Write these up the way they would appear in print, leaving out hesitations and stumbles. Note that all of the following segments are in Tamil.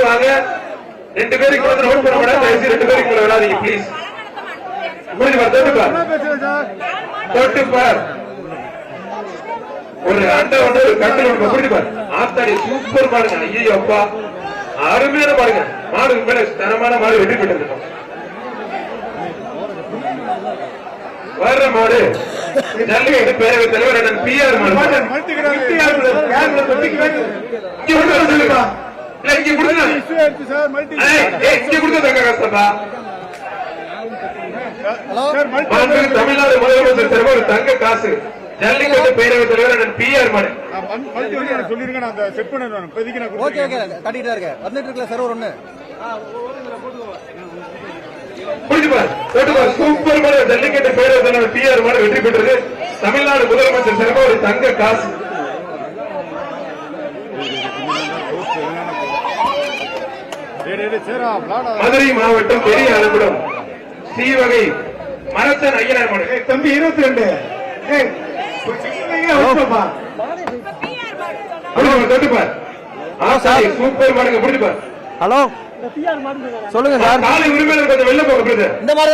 மட்டும் வாங்க. 2 பேருக்கு வந்து நோட் பண்ண மாட்டேன். தயவுசெய்து 2 பேருக்கு மேல வராதீங்க ப்ளீஸ். முடிஞ்சு பார், தொட்டு பார். ஒரு அண்டை வந்து ஒரு கட்டில் ஒன்று புரிஞ்சு பாரு. ஆத்தாடி சூப்பர் பாருங்க. ஐயோ அப்பா, அருமையான பாருங்க. மாடு மேல தரமான மாடு வெற்றி பெற்றிருக்கோம். வர்ற மாடு ஜல்லிக்கட்டு பேரவைத் தலைவர் அண்ணன் PR மாடு. இங்க கொடுங்க, இங்க கொடுங்க தங்க கஷ்டப்பா. தமிழ்நாடு முதலமைச்சர் தலைவர் ஒரு தங்க காசு ஜல்லிக்கட்டு பேரவைத் தலைவர் அண்ணன் PR மாடு. சொல்லிருங்க, நான் செட் பண்ணிடுவேன். ஓகே ஓகே, கட்டிட்டு இருக்க வந்துட்டு இருக்கல சர்வர் ஒண்ணு. சூப்பர் மாடு ஜல்லிக்கட்டு பேரவைத் தலைவர் PR மாடு வெற்றி பெற்றது. தமிழ்நாடு முதலமைச்சர் தலைவர் ஒரு தங்க காசு. மதுரை மாவட்டம் பெரிய அலுவலம் சீவகை மரத்தன் ஐயனார் மாடு. தம்பி 22 சூப்பர் மாடுங்க. புரிஞ்சுப்பார். ஹலோ சொல்லுங்க சார். காலை உரிமையாளர் கொஞ்சம் வெளில போங்க. இந்த மாதிரி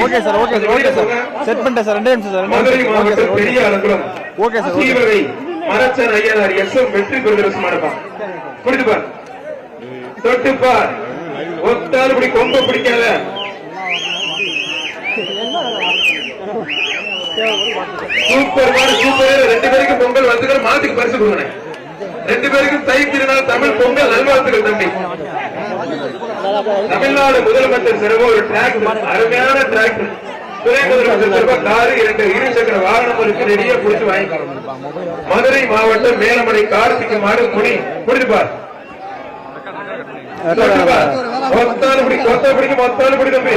okay sir, okay sir, okay sir, set பண்ணிட்டேன் சார். 2 நிமிஷம் சார். மதுரை மாவட்டம் பெரிய அலுவலம் ஓகே சார். சீவகை மரத்தன் ஐயனார் SM வெற்றி பெறுகிறது. மாடுப்பான். புரிஞ்சுப்பார். தொட்டுப்பார். ஒத்தால் இப்படி கொம்ப பிடிக்காத. சூப்பர் மாடு, சூப்பர். 2 பேருக்கும் பொங்கல் வாழ்த்துக்கள். மாட்டுக்கு பரிசு கொடுங்க. 2 பேருக்கும் தை திருநாள் தமிழ் பொங்கல் நல்வாழ்த்துக்கள் தம்பி. தமிழ்நாடு முதலமைச்சர் சிறப்பு ஒரு டிராக்டர், அருமையான டிராக்டர். துணை முதலமைச்சர் சிறப்பு காரு 2 இருசக்கர வாகனம் இருக்கு. ரெடியா புடிச்சு வாங்கிக்கலாம். மதுரை மாவட்டம் மேலமடை கார்த்திகை மாடு முடி. புரிஞ்சுப்பார். மொத்தாலும் பிடி தம்பி.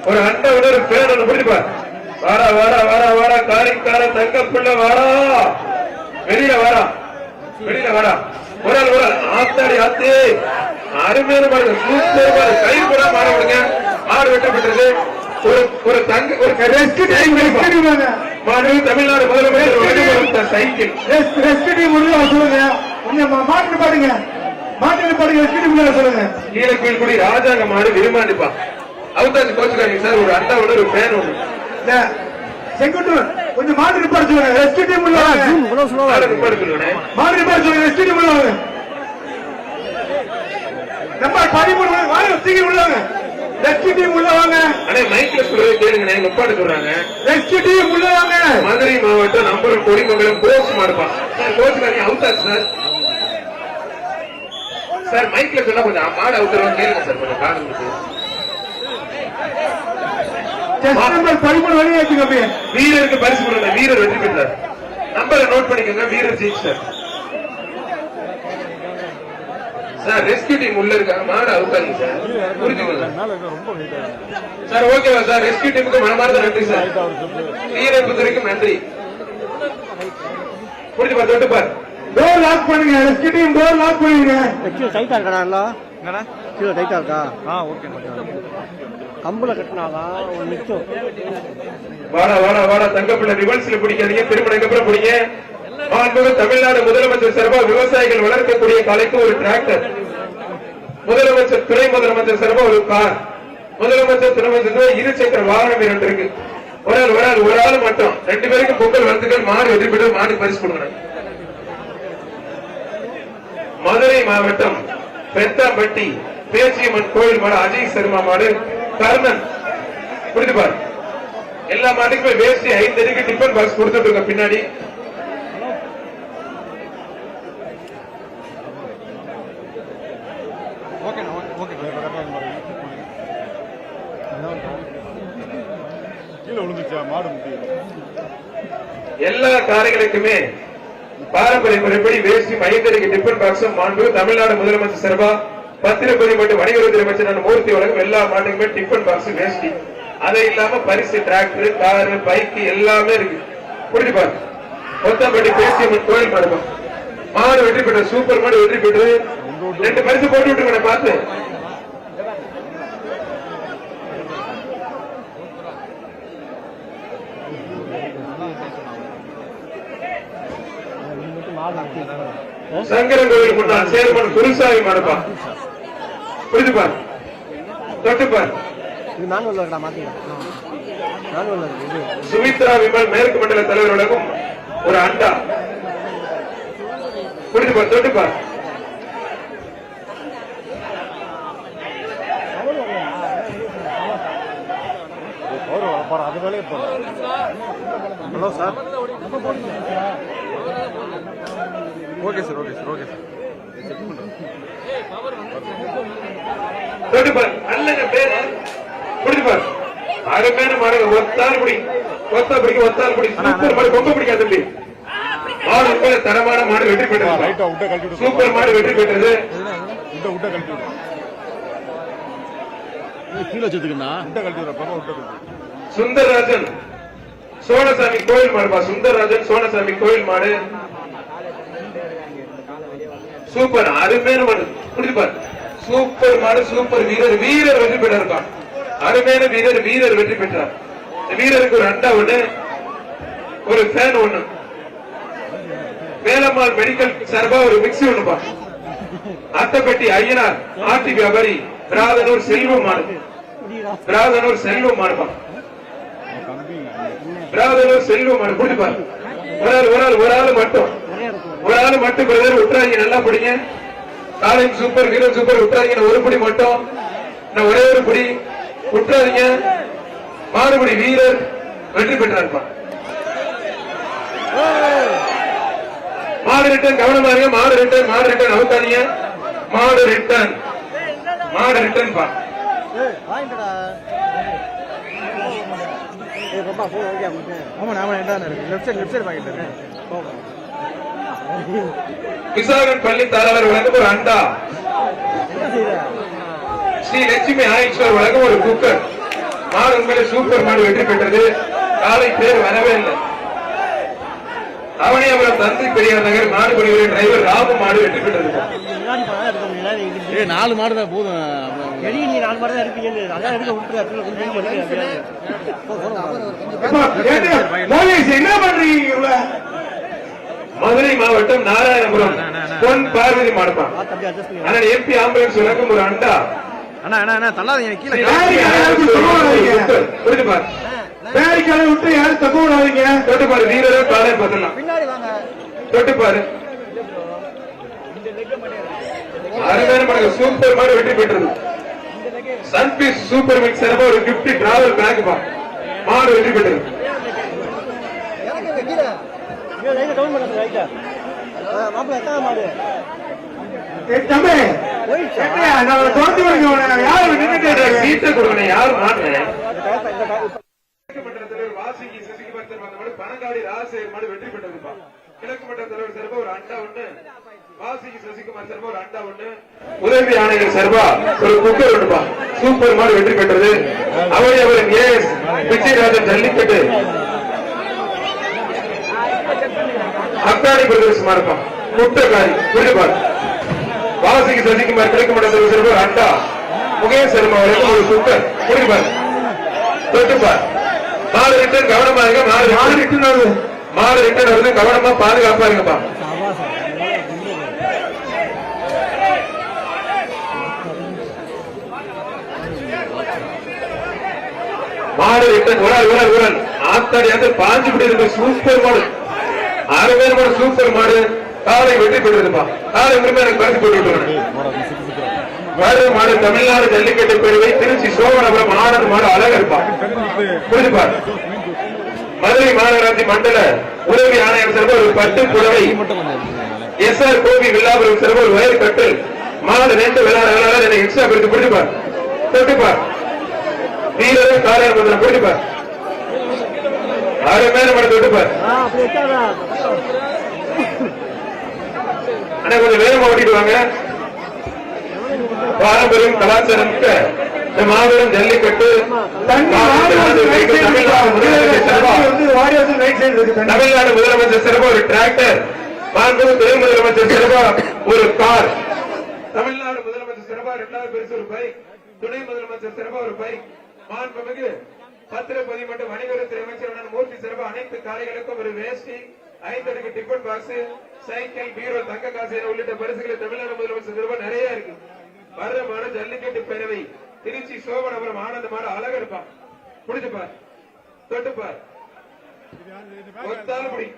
ஒரு அண்டை ஒரு பேர் ஒன்று புரிஞ்சுப்பார். வாரா வாரா வாரா வாரா காரிக்கார தங்க பிள்ளை வாரா. வெளியில வாரா, வெளியில வாரா. ஒரு ஆள் ஆத்தாடி ஆத்து அருமையான பாருங்க. சூப்பர் பாரு. கயிறு கூட மாற விடுங்க. மாடு வெட்டப்பட்டது. ஒரு தங்க ஒரு மாடு. தமிழ்நாடு முதலமைச்சர் சைக்கிள் சொல்லுங்க. மாட்டு பாடுங்க, மாட்டு பாடுங்க. சொல்லுங்க. கீழக்குடி ராஜாங்க மாடு விரும்பாண்டிப்பா. அவதாச்சு கோச்சுக்காதீங்க சார். ஒரு அண்டா ஒன்று, ஒரு ஃபேன் ஒன்று. செங்குட்டு கொஞ்சம் மாடு ரிப்பேர் சொல்லுங்க. ரெஸ்ட் டீம் உள்ள வாங்க. மாடு ரிப்பேர் சொல்லுங்க. மாடு ரிப்பேர் சொல்லுங்க. ரெஸ்ட் டீம் உள்ள வாங்க. நம்பர் 13 வாங்க. சீக்கிரம் உள்ள வாங்க. ரெஸ்ட் டீம் உள்ள வாங்க. அண்ணே மைக்ல சொல்றது கேளுங்க. நிப்பாட்டு சொல்றாங்க. ரெஸ்ட் டீம் உள்ள வாங்க. மதுரை மாவட்டம் நம்பர் கொடிமங்கலம் கோச் மாடுப்பா. சார் கோச்சுக்காதீங்க. அவுத்தாச்சு சார். சார் மைக்ல சொன்னா கொஞ்சம் மாடு அவுத்துறோம் கேளுங்க சார். கொஞ்சம் காரணம் நம்பர் 13 வழியாச்சு. வீரருக்கு பரிசு கொடுங்க. வீரர் வெற்றி பெற்றார். நம்பரை நோட் பண்ணிக்கோங்க. வீரர் ஜெயிச்சார். சார் ரெஸ்கியூ டீம் உள்ள இருக்காங்க. மாடு அவுக்காதீங்க சார். புரிஞ்சுக்கோங்க சார். ஓகேவா சார்? ரெஸ்கியூ டீமுக்கு மனமார்ந்த நன்றி சார். வீரப்பு துறைக்கும் நன்றி. புரிஞ்சுப்பார். தொட்டுப்பார். டோர் லாக் பண்ணுங்க. ரெஸ்கியூ டீம் டோர் லாக் பண்ணுங்க. டைட்டா இருக்கா? என்னடா கீழே டைட்டா இருக்கா? ஓகே. கம்புல கட்டினாதான் ஒரு நிச்சயம். வாடா வாடா வாடா தங்கப்பிள்ளை. ரிவர்ஸ்ல பிடிக்காதீங்க. திருமணம் அப்புறம் பிடிங்க. தமிழ்நாடு முதலமைச்சர் சார்பாக விவசாயிகள் வளர்க்கக்கூடிய கலைக்கு ஒரு டிராக்டர். முதலமைச்சர் துணை முதலமைச்சர் சார்பாக ஒரு கார். முதலமைச்சர் துணை முதலமைச்சர் இருசக்கர வாகனம் 2 இருக்கு. ஒரு ஆள் மட்டும். 2 பேருக்கும் பொங்கல் வாழ்த்துக்கள். மாடு வெற்றி பெற்று மாடு பரிசு கொடுங்க. மதுரை மாவட்டம் பெத்தாம்பட்டி பேச்சியம்மன் கோயில் மாடு அஜய் சர்மா மாடு கர்ணன். புரிஞ்சுப்பார். எல்லா மாட்டுக்குமே வேஷ்டி 5 அடிக்கு டிஃபன் பாக்ஸ் கொடுத்துட்டு இருக்க பின்னாடி. எல்லா காரைகளுக்குமே பாரம்பரிய முறைப்படி வேஷ்டி 5 அடிக்கு டிஃபன் பாக்ஸும் மாண்பு தமிழ்நாடு முதலமைச்சர் சார்பா பத்திரப்பதி மற்றும் வணிகத்துறை அமைச்சர் மூர்த்தி வழங்கும் எல்லா மாட்டுக்குமே டிஃபன் பாக்ஸ் வேஷ்டி. அதை இல்லாம பரிசு டிராக்டர், காரு, பைக் எல்லாமே இருக்கு. புரிஞ்சுப்பாரு. கொத்தம்பட்டி பேசியம்மன் கோயில் மாடு. மாடு வெற்றி பெற்ற. சூப்பர் மாடு வெற்றி பெற்று 2 பரிசு போட்டு விட்டுருங்க. பார்த்து சங்கரன் முன்னாள் சேர்மன் குருசாமி மாடுப்பா. புரிஞ்சுப்பார், தொட்டுப்பார். இது மேனுவல் இருக்கா, மாத்திக்கலாம். மேனுவல் இருக்கு இது. சுமித்ரா விமல் மேற்கு மண்டல தலைவர்களுக்கும் ஒரு அண்டா. புரிஞ்சுப்பார், தொட்டுப்பார். Hello sir. Okay sir, okay sir, okay sir. தொட்டுப்பார், அல்லங்க பேர். புரிஞ்சுப்பார். அருமையான மாடு, ஒத்தால் பிடி, ஒத்தா பிடிக்க, ஒத்தால் பிடி. சூப்பர் மாடு, கொம்ப பிடிக்காது தம்பி. மாடு உண்மையில தரமான மாடு, வெற்றி பெற்றது. சூப்பர் மாடு வெற்றி பெற்றது. சுந்தரராஜன் சோனசாமி கோயில் மாடுப்பா. சுந்தரராஜன் சோனசாமி கோயில் மாடு. சூப்பர், அருமையான மாடு. புரிஞ்சுப்பார். சூப்பர் மாடு, சூப்பர் வீரர். வீரர் வெற்றி பெற்றார். அருமையான வீரர், வீரர் வெற்றி பெற்றார். வீரருக்கு ஒரு அண்டா ஒண்ணு, ஒரு ஃபேன் ஒண்ணு. வேலம்மாள் மெடிக்கல் சார்பா ஒரு மிக்சி ஒண்ணுப்பா. அத்தப்பட்டி ஐயனார் ஆர்டி வியாபாரி பிராதனூர் செல்வம் மாடு. பிராதனூர் செல்வம் மாடுப்பா. பிராதனூர் செல்வம் மாடு. புரிஞ்சுப்பார். ஒரு ஆள் மட்டும், ஒரு ஆள் மட்டும் பிரதர் விட்டுறாங்க. நல்லா பிடிங்க. காலையும் சூப்பர், வீரர் சூப்பர். விட்டுறாங்க ஒரு படி மட்டும், ஒரே ஒரு படி விட்டுறாதீங்க. மாடுபடி வீரர் வெற்றி பெற்றார்ப்பா. மாடு ரிட்டர்ன், கவனமா இருங்க. மாடு ரிட்டர்ன், மாடு ரிட்டர்ன் அவுத்தாதீங்க. மாடு ரிட்டர்ன், மாடு ரிட்டர்ன் பா. விசாகன் பள்ளி தாளர் வழங்கும் ஒரு அண்டா. ஸ்ரீ லட்சுமி ஆயிஸ்வர் வழங்கும் ஒரு குக்கர். மாடு உண்மையிலே சூப்பர் மாடு வெற்றி பெற்றது. காலை பேர் வரவே இல்லை. அவனியாபுரம் தந்தை பெரியார் நகர் மாடுபடி டிரைவர் ராமு மாடு வெற்றி பெற்றது. 4 மாடு தான் போதும். 4 மாடு தான் இருக்கு. அதான் எடுக்க என்ன பண்றீங்க? மதுரை மாவட்டம் நாராயணபுரம் பொன் பார்வதி மாடுப்பா. ஆனால் எம்பி ஆம்புலன்ஸ் வழங்கும் ஒரு அண்டா. தள்ளாதீங்க கீழே. புரிஞ்சுப்பார். பேரிக்காலை விட்டு யாரும் தப்பு விடாதீங்க. தொட்டுப்பாரு, வீரரை காலை பார்த்தலாம். தொட்டுப்பாரு. அருமையான மாடு, சூப்பர் மாடு வெற்றி பெற்றது. சன்பீஸ் சூப்பர் மிக்ஸ் சிறப்பா ஒரு கிஃப்ட் டிராவல் பேக் பா. மாடு வெற்றி பெற்றது. சீட்டை கொடுங்க. யாரும் மாட்டேன். வாசிக்கு சசிகுமார் மாடு, பனங்காடி ராஜசேகர் மாடு வெற்றி பெற்றதுப்பா. கிழக்கு மன்ற தலைவர் சார்பா ஒரு அண்டா ஒண்ணு. வாசிக்கு சசிகுமார் சார்பா ஒரு அண்டா ஒண்ணு. உதவி ஆணையர் சார்பா ஒரு குக்கர் ஒண்ணுப்பா. சூப்பர் மாடு வெற்றி பெற்றது. அவரின் ஏஎஸ் விஜயராஜன் ஜல்லிக்கட்டு அக்காடி பிரதேச மாடுப்பா. முட்டக்காரி. புரிஞ்சுப்பார். வாசிக்கு சசிகுமார் கிழக்கு மன்ற தலைவர் சார்பா ஒரு அண்டா. முகேஷ் சர்மா ஒரு குக்கர். புரிஞ்சுப்பார். தொட்டுப்பார். மாடு ரிட்டர்ன், கவனமா இருங்க. மாடு ரிட்டர்ன் வருது. மாடு ரிட்டர்ன் வருது. கவனமா பாதுகாப்பா இருங்கப்பா. மாடு ரிட்டர்ன். உரல் ஆத்தாடி அந்த பாஞ்சு படி இருக்கு. சூப்பர் மாடு, அருமையான மாடு, சூப்பர் மாடு. காலை வெற்றி பெற்றதுப்பா. காலை உரிமை எனக்கு பரிசு போட்டு மாடு. தமிழ்நாடு ஜல்லிக்கட்டு பேரவை திருச்சி சோழபுரம் ஆனந்த் மாடு அழகர்ப்பா. புரிஞ்சுப்பார். மதுரை மாநகராட்சி மண்டல உதவி ஆணையர் சார்பா ஒரு பட்டு புடவை. எஸ்ஆர் கோபி வில்லாபுரம் சார்பா ஒரு வயர் கட்டல். மாடு 2 விளையாட எனக்கு எக்ஸ்ட்ரா பிரித்து. புரிஞ்சுப்பார். தொட்டுப்பார். வீரரும் காலையில் மந்திரம். புரிஞ்சுப்பார். அருமையான மாடு. தொட்டுப்பார். ஆனா கொஞ்சம் வேகமா ஓட்டிட்டு வாங்க. பாரம்பரியம் கலாச்சாரம் மாபெரும் ஜல்லிக்கட்டு தமிழ்நாடு முதலமைச்சர் சிறப்பா ஒரு டிராக்டர். துணை முதலமைச்சர் சிறப்பா ஒரு கார். தமிழ்நாடு முதலமைச்சர் சிறப்பா 2வது பரிசு ஒரு பைக். துணை முதலமைச்சர் சிறப்பா ஒரு பைக். மாண்புமிகு பத்திரப்பதிவு மற்றும் வணிகத்துறை அமைச்சர் மூர்த்தி சிறப்பா அனைத்து காலைகளுக்கும் ஒரு வேஷ்டி 5 அடுக்கு டிஃபன் பாக்ஸ், சைக்கிள், பீரோ, தங்க காசு என உள்ளிட்ட பரிசுகளை தமிழ்நாடு முதலமைச்சர் சார்பாக நிறைய இருக்கு. வர்றமான ஜல்லிக்கட்டு பேரவை திருச்சி சோபனபுரம் ஆனந்தமான அழகு இருப்பான். புடிச்சுப்பார், தொட்டுப்பார், ஒத்தாலும் முடி.